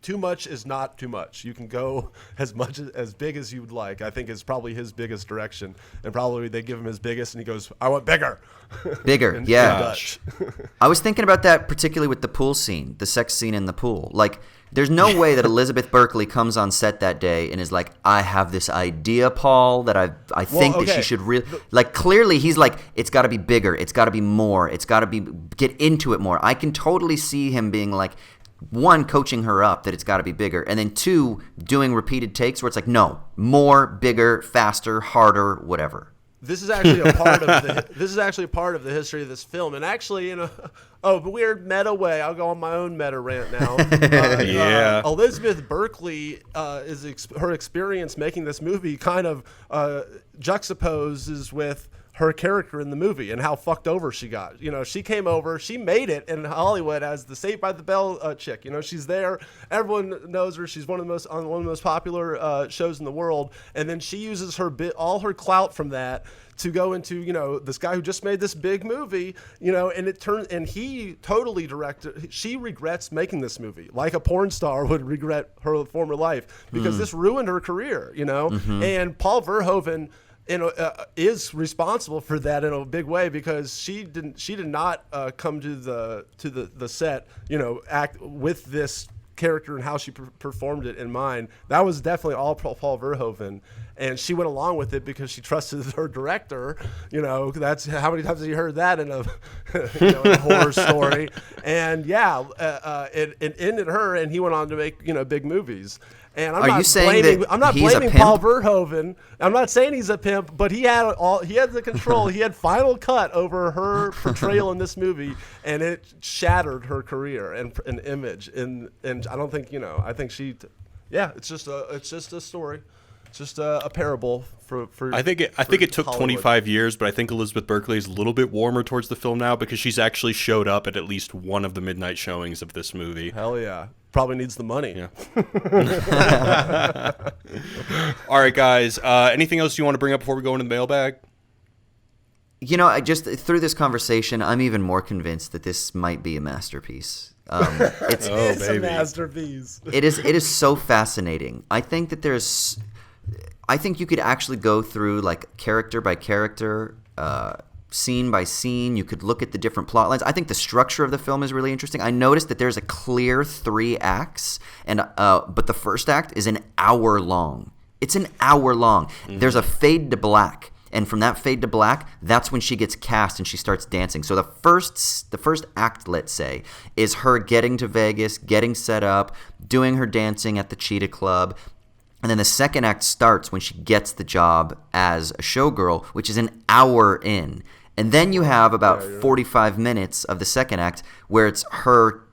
too much is not too much. You can go as big as you would like. I think is probably his biggest direction, and probably they give him his biggest, and he goes, "I want bigger." Bigger, yeah. I was thinking about that particularly with the pool scene, the sex scene in the pool. Like, there's no way that Elizabeth Berkley comes on set that day and is like, "I have this idea, Paul, that I think that she should really like." Clearly, he's like, "It's got to be bigger. It's got to be more. It's got to be get into it more." I can totally see him being like, one, coaching her up that it's got to be bigger, and then two, doing repeated takes where it's like, no, more, bigger, faster, harder, whatever. This is actually a part of the history of this film, and actually, in a weird meta way, I'll go on my own meta rant now. Elizabeth Berkley her experience making this movie kind of juxtaposes with her character in the movie and how fucked over she got. She came over, she made it in Hollywood as the Saved by the Bell chick. She's there. Everyone knows her. She's on one of the most popular shows in the world. And then she uses all her clout from that to go into, this guy who just made this big movie, and he totally directed. She regrets making this movie, like a porn star would regret her former life, because this ruined her career, And Paul Verhoeven is responsible for that in a big way, because she did not come to the set, act with this character and how she performed it in mind. That was definitely all Paul Verhoeven, and she went along with it because she trusted her director. That's how many times have you heard that in a in a horror story? And it ended her, and he went on to make big movies. And I'm not blaming Paul Verhoeven. I'm not saying he's a pimp, but he had the control. He had final cut over her portrayal in this movie, and it shattered her career and image. And I don't think I think it's just a story. It's just a parable for I think it took Hollywood. 25 years, but I think Elizabeth Berkley is a little bit warmer towards the film now because she's actually showed up at least one of the midnight showings of this movie. Hell yeah. Probably needs the money. Yeah. All right, guys. Anything else you want to bring up before we go into the mailbag? I just through this conversation, I'm even more convinced that this might be a masterpiece. It's a masterpiece. It is so fascinating. I think you could actually go through like character by character, scene by scene. You could look at the different plot lines. I think the structure of the film is really interesting. I noticed that there's a clear 3 acts, and but the first act is an hour long. It's an hour long. Mm-hmm. There's a fade to black. And from that fade to black, that's when she gets cast and she starts dancing. So the first act, let's say, is her getting to Vegas, getting set up, doing her dancing at the Cheetah Club. And then the second act starts when she gets the job as a showgirl, which is an hour in. And then you have about 45 minutes of the second act where it's her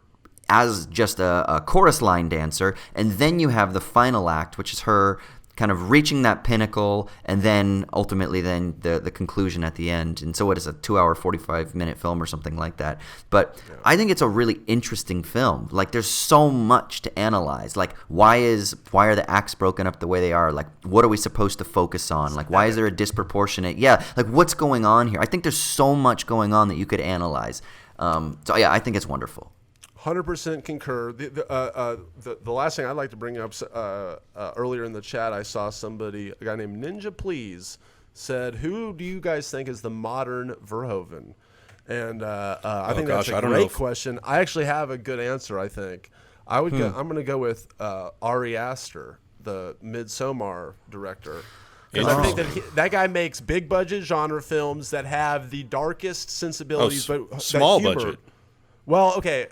as just a chorus line dancer. And then you have the final act, which is her kind of reaching that pinnacle, and then ultimately then the conclusion at the end. And so what is a 2-hour, 45-minute film or something like that? But I think it's a really interesting film. Like, there's so much to analyze. Like, why are the acts broken up the way they are? Like, what are we supposed to focus on? Like, why is there a disproportionate? Yeah, like, what's going on here? I think there's so much going on that you could analyze. So yeah, I think it's wonderful. 100% concur. The last thing I'd like to bring up, earlier in the chat, I saw a guy named Ninja Please, said, "Who do you guys think is the modern Verhoeven?" And I think that's a great question. I actually have a good answer. I think I'm going to go with Ari Aster, the Midsommar director. Because I think that guy makes big budget genre films that have the darkest sensibilities, but small humor. Budget. Well, okay,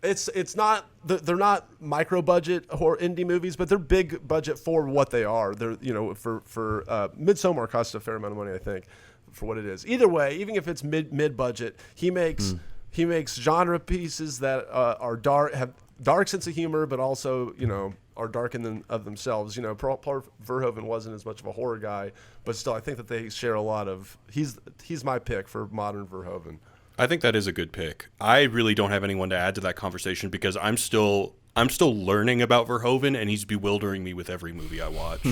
it's not they're not micro budget horror indie movies, but they're big budget for what they are. They're for Midsommar costs a fair amount of money, I think, for what it is. Either way, even if it's mid budget, he makes genre pieces that are dark, have dark sense of humor, but also are dark in of themselves. Paul Verhoeven wasn't as much of a horror guy, but still, I think that they share a lot of. He's my pick for modern Verhoeven. I think that is a good pick. I really don't have anyone to add to that conversation because I'm still learning about Verhoeven, and he's bewildering me with every movie I watch.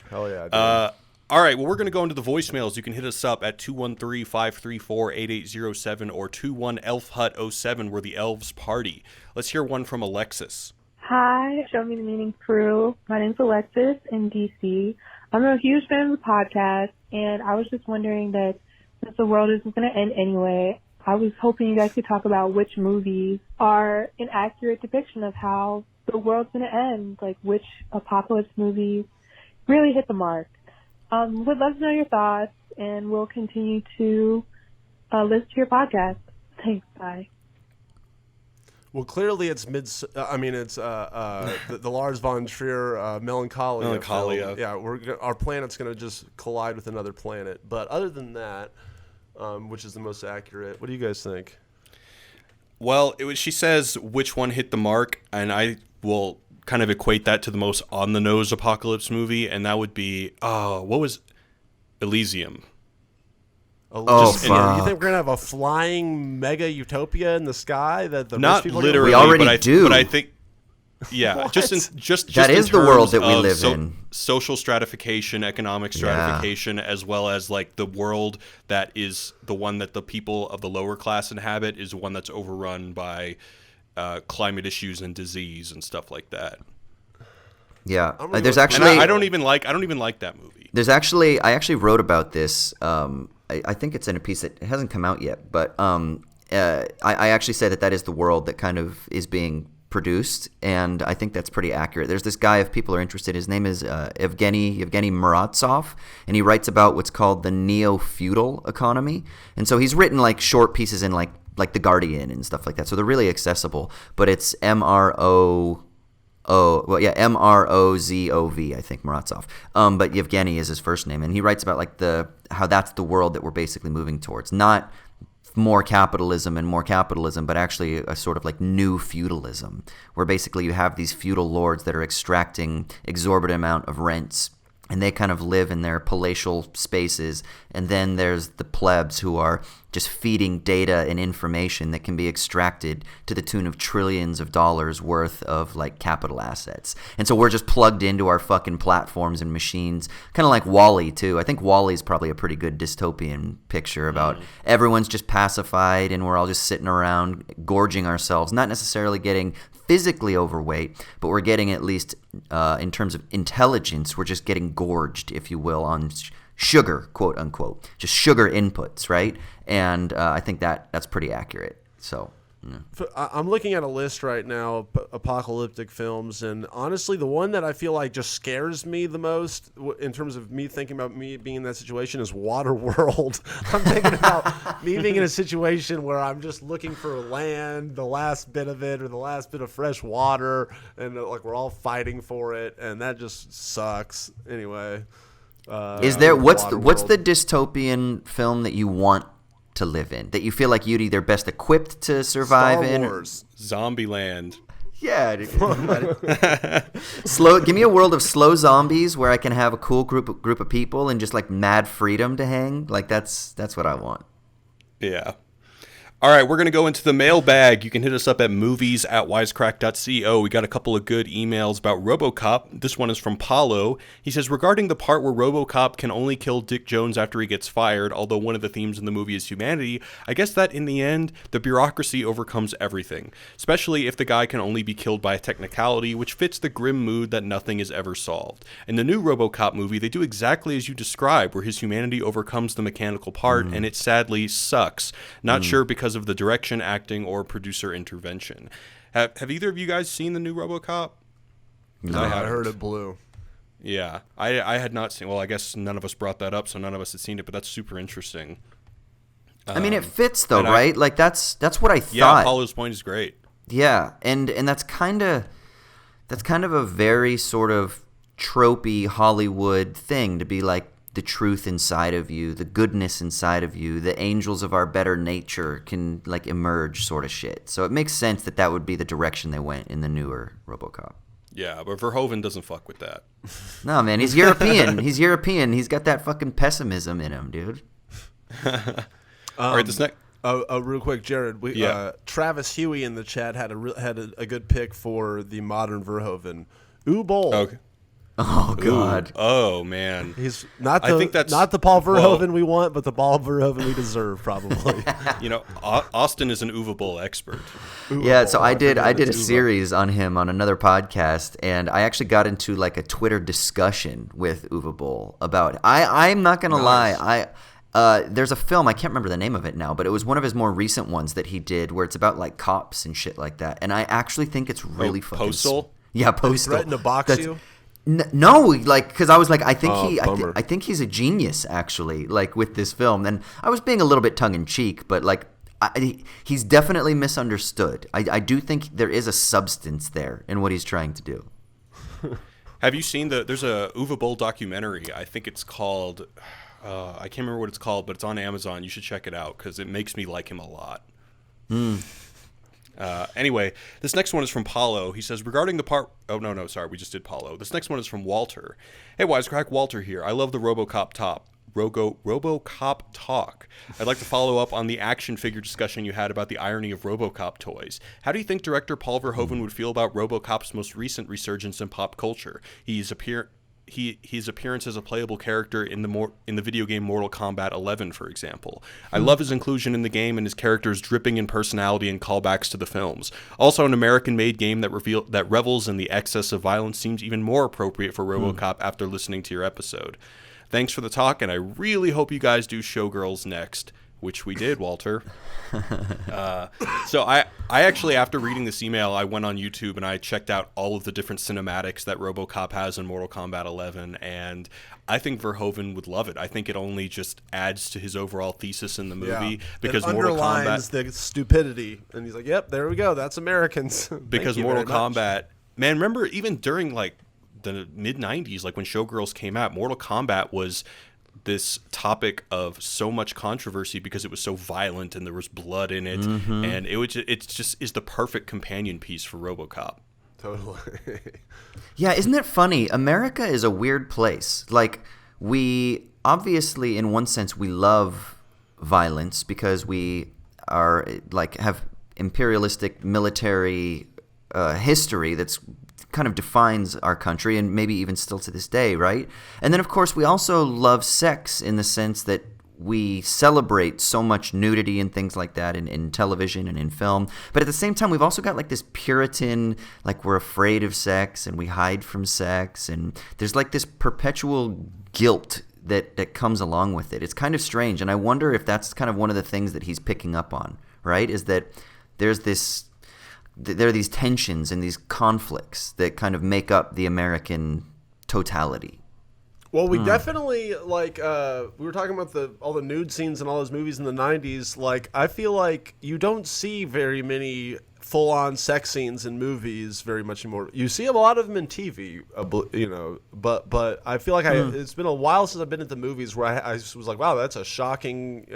Hell yeah. All right, well, we're going to go into the voicemails. You can hit us up at 213-534-8807 or 21-ELF-HUT-07. We're the Elves Party. Let's hear one from Alexis. Hi, Show Me the Meaning crew. My name's Alexis in DC. I'm a huge fan of the podcast, and I was just wondering that since the world isn't going to end anyway, I was hoping you guys could talk about which movies are an accurate depiction of how the world's going to end, like which apocalypse movies really hit the mark. Would love to know your thoughts, and we'll continue to listen to your podcast. Thanks, bye. Well, clearly it's the Lars von Trier Melancholia. Melancholia. Film. Yeah, our planet's going to just collide with another planet. But other than that, which is the most accurate? What do you guys think? Well, she says which one hit the mark, and I will kind of equate that to the most on-the-nose apocalypse movie, and that would be, what was Elysium? You think we're going to have a flying mega utopia in the sky? That the Not people literally, we already do. But I think, yeah, just that is the world that we live in. Social stratification, economic stratification, as well as like the world that is the one that the people of the lower class inhabit is one that's overrun by climate issues and disease and stuff like that. Yeah, there's actually. And I don't even like that movie. I actually wrote about this. I think it's in a piece that hasn't come out yet, but I actually say that is the world that kind of is being produced, and I think that's pretty accurate. There's this guy, if people are interested, his name is Evgeny Muratov, and he writes about what's called the neo-feudal economy, and so he's written like short pieces in like The Guardian and stuff like that, so they're really accessible, but it's Mrozov, I think, Muratov. But Yevgeny is his first name, and he writes about like how that's the world that we're basically moving towards. Not more capitalism and more capitalism, but actually a sort of like new feudalism, where basically you have these feudal lords that are extracting exorbitant amount of rents, and they kind of live in their palatial spaces. And then there's the plebs who are just feeding data and information that can be extracted to the tune of trillions of dollars worth of like capital assets. And so we're just plugged into our fucking platforms and machines, kind of like WALL-E too. I think WALL-E is probably a pretty good dystopian picture about everyone's just pacified and we're all just sitting around gorging ourselves, not necessarily getting physically overweight, but we're getting, at least in terms of intelligence, we're just getting gorged, if you will, on sugar, quote unquote, just sugar inputs, right? And I think that's pretty accurate. So I'm looking at a list right now of apocalyptic films, and honestly, the one that I feel like just scares me the most in terms of me thinking about me being in that situation is Waterworld. I'm thinking about me being in a situation where I'm just looking for land, the last bit of it, or the last bit of fresh water, and like we're all fighting for it, and that just sucks. Anyway, is there what's the dystopian film that you want to live in, that you feel like you'd either best equipped to survive Star in? Wars. Zombieland. Yeah. Give me a world of slow zombies where I can have a cool group of people and just like mad freedom to hang. Like that's what I want. Yeah. All right, we're going to go into the mailbag. You can hit us up at movies@wisecrack.co. We got a couple of good emails about RoboCop. This one is from Paulo. He says, regarding the part where RoboCop can only kill Dick Jones after he gets fired, although one of the themes in the movie is humanity, I guess that in the end, the bureaucracy overcomes everything, especially if the guy can only be killed by a technicality, which fits the grim mood that nothing is ever solved. In the new RoboCop movie, they do exactly as you describe, where his humanity overcomes the mechanical part, and it sadly sucks. Not sure because of the direction, acting, or producer intervention. Have either of you guys seen the new RoboCop? No, I heard it blew. Yeah, I had not seen. Well, I guess none of us brought that up, so none of us had seen it. But that's super interesting. I mean, it fits though, right? Like that's what I thought. Yeah, Paulo's point is great. Yeah, and that's kind of a very sort of tropey Hollywood thing to be like, the truth inside of you, the goodness inside of you, the angels of our better nature can like emerge, sort of shit. So it makes sense that would be the direction they went in the newer RoboCop. Yeah, but Verhoeven doesn't fuck with that. No, man, he's European. He's European. He's got that fucking pessimism in him, dude. All right, this next. Real quick, Jared. Travis Huey in the chat had a good pick for the modern Verhoeven. Uwe Boll. Okay. Oh God! Ooh. Oh man! He's not I think that's not the Paul Verhoeven we want, but the Paul Verhoeven we deserve, probably. Austin is an Uwe Boll expert. Yeah, so I did a series on him on another podcast, and I actually got into like a Twitter discussion with Uwe Boll about. I'm not gonna lie. There's a film, I can't remember the name of it now, but it was one of his more recent ones that he did where it's about like cops and shit like that, and I actually think it's really fucking. Postal. Yeah, Postal. Threatened to box you. No, like, because I was like, I think I think he's a genius, actually, like with this film. And I was being a little bit tongue in cheek, but like, he's definitely misunderstood. I do think there is a substance there in what he's trying to do. Have you seen there's a Uwe Boll documentary? I think it's called, I can't remember what it's called, but it's on Amazon. You should check it out because it makes me like him a lot. Anyway, this next one is from Paulo. He says, regarding the part... Oh, no, sorry. We just did Paulo. This next one is from Walter. Hey, Wisecrack, Walter here. I love the RoboCop talk. I'd like to follow up on the action figure discussion you had about the irony of RoboCop toys. How do you think director Paul Verhoeven would feel about RoboCop's most recent resurgence in pop culture? His appearance as a playable character in the video game Mortal Kombat 11, for example. I love his inclusion in the game and his character's dripping in personality and callbacks to the films. Also, an American-made game that revels in the excess of violence seems even more appropriate for RoboCop after listening to your episode. Thanks for the talk, and I really hope you guys do Showgirls next. Which we did, Walter. So I actually, after reading this email, I went on YouTube and I checked out all of the different cinematics that RoboCop has in Mortal Kombat 11, and I think Verhoeven would love it. I think it only just adds to his overall thesis in the movie because it Mortal underlines Kombat, the stupidity, and he's like, "Yep, there we go. That's Americans." Because Mortal Kombat, man, remember even during like the mid '90s, like when Showgirls came out, Mortal Kombat was this topic of so much controversy because it was so violent and there was blood in it, and it just is the perfect companion piece for RoboCop. Totally. Yeah, isn't it funny? America is a weird place. Like, we obviously, in one sense, we love violence because we are like have imperialistic military history that's kind of defines our country, and maybe even still to this day, right? And then, of course, we also love sex in the sense that we celebrate so much nudity and things like that in television and in film. But at the same time, we've also got like this Puritan, like we're afraid of sex and we hide from sex. And there's like this perpetual guilt that comes along with it. It's kind of strange. And I wonder if that's kind of one of the things that he's picking up on, right? Is that there are these tensions and these conflicts that kind of make up the American totality. Well, we definitely, like, we were talking about all the nude scenes in all those movies in the 90s. Like, I feel like you don't see very many full-on sex scenes in movies very much anymore. You see a lot of them in TV, but I feel like it's been a while since I've been at the movies where I was like, wow, that's a shocking,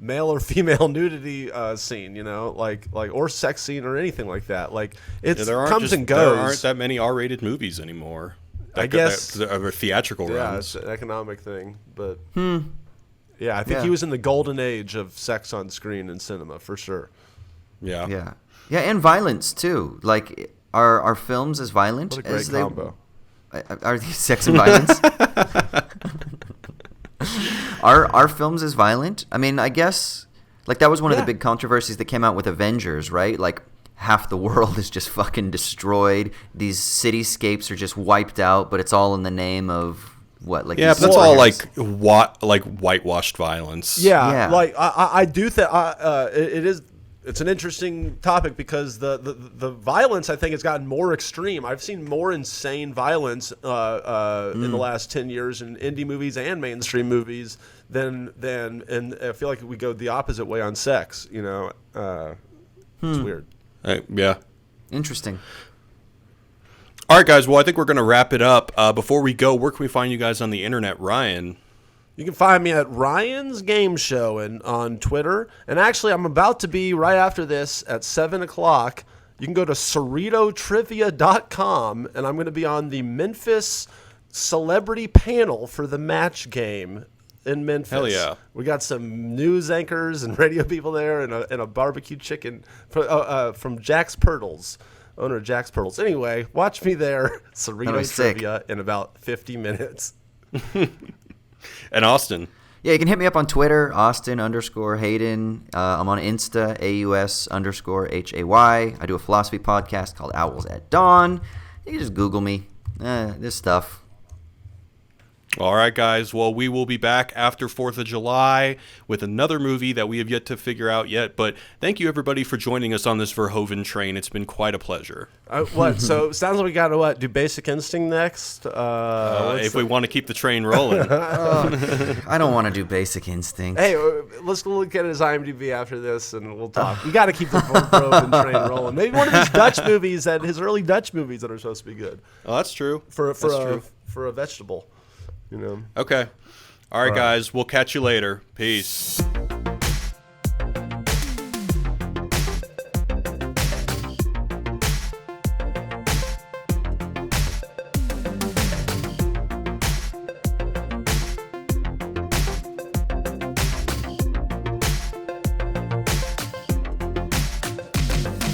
male or female nudity scene, or sex scene or anything like that. Like, it comes and goes. There aren't that many R-rated movies anymore. I guess or theatrical runs. Yeah, it's an economic thing, but yeah, I think he was in the golden age of sex on screen in cinema for sure. Yeah, and violence too. Like, are films as violent what a great as combo. Are these sex and violence? Are films as violent? I mean, I guess like that was one of the big controversies that came out with Avengers, right? Like, half the world is just fucking destroyed. These cityscapes are just wiped out, but it's all in the name of what? Like, but that's all like whitewashed violence. Yeah. Like I do think it's an interesting topic because the violence, I think, has gotten more extreme. I've seen more insane violence in the last 10 years in indie movies and mainstream movies than and I feel like we go the opposite way on sex. It's weird. Yeah. Interesting. All right, guys. Well, I think we're going to wrap it up. Before we go, where can we find you guys on the internet, Ryan? You can find me at Ryan's Game Show on Twitter. And actually, I'm about to be, right after this, at 7 o'clock. You can go to CerritoTrivia.com, and I'm going to be on the Memphis celebrity panel for the Match Game in Memphis. Hell yeah. We got some news anchors and radio people there and a barbecue chicken from Jack's Pirtles, owner of Jack's Pirtles. Anyway, watch me there, Cerrito Trivia, in about 50 minutes. And Austin. Yeah, you can hit me up on Twitter, Austin_Hayden. I'm on Insta, AUS_HAY. I do a philosophy podcast called Owls at Dawn. You can just Google me. This stuff. All right, guys. Well, we will be back after 4th of July with another movie that we have yet to figure out yet. But thank you, everybody, for joining us on this Verhoeven train. It's been quite a pleasure. So sounds like we got to do Basic Instinct next? If we want to keep the train rolling. I don't want to do Basic Instinct. Hey, let's look at his IMDb after this, and we'll talk. You got to keep the Verhoeven train rolling. Maybe one of his Dutch movies, his early Dutch movies that are supposed to be good. Oh, that's true. For a vegetable. Okay. All right, guys. We'll catch you later. Peace.